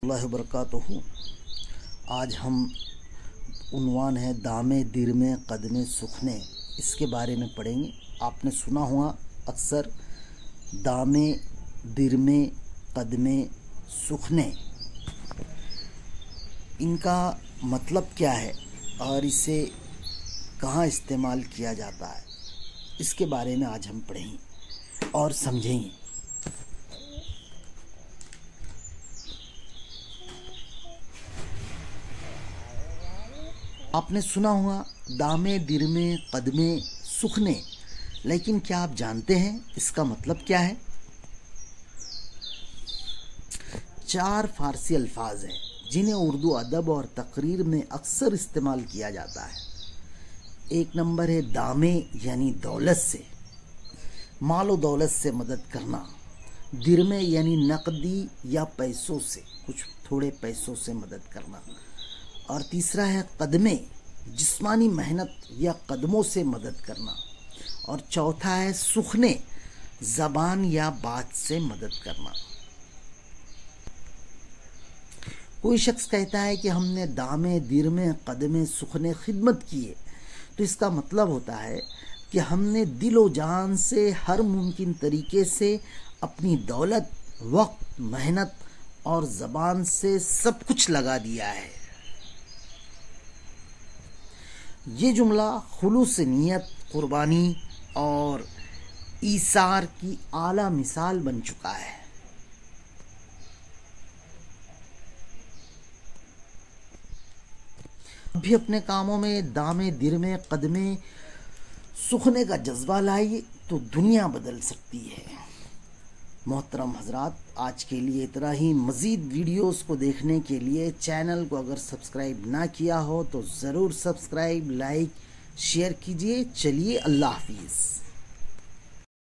اللہ وبرکاتہ۔ آج ہم عنوان ہے دامے درمے قدمے سکھنے، اس کے بارے میں پڑھیں گے۔ آپ نے سنا ہوا اکثر دامے درمے قدمے سکھنے، ان کا مطلب کیا ہے اور اسے کہاں استعمال کیا جاتا ہے، اس کے بارے میں آج ہم پڑھیں گے اور سمجھیں گے۔ آپ نے سنا ہوا دامے درمے قدمے سکھنے، لیکن کیا آپ جانتے ہیں اس کا مطلب کیا ہے؟ 4 فارسی الفاظ ہیں جنہیں اردو ادب اور تقریر میں اکثر استعمال کیا جاتا ہے۔ 1 نمبر ہے دامے یعنی دولت سے، مال و دولت سے مدد کرنا۔ درمے یعنی نقدی یا پیسوں سے، کچھ تھوڑے پیسوں سے مدد کرنا۔ اور تیسرا ہے قدمے، جسمانی محنت یا قدموں سے مدد کرنا۔ اور چوتھا ہے سکھنے، زبان یا بات سے مدد کرنا۔ کوئی شخص کہتا ہے کہ ہم نے دامے درمے قدمے سکھنے خدمت کیے، تو اس کا مطلب ہوتا ہے کہ ہم نے دل و جان سے ہر ممکن طریقے سے اپنی دولت، وقت، محنت اور زبان سے سب کچھ لگا دیا ہے۔ یہ جملہ خلوص نیت، قربانی اور ایثار کی اعلیٰ مثال بن چکا ہے۔ بھی اپنے کاموں میں دامے درمے قدمے سکھنے کا جذبہ لائیے تو دنیا بدل سکتی ہے۔ محترم حضرات، آج کے لیے اتنا ہی۔ مزید ویڈیوز کو دیکھنے کے لیے چینل کو اگر سبسکرائب نہ کیا ہو تو ضرور سبسکرائب، لائک، شیئر کیجیے۔ چلیے، اللہ حافظ۔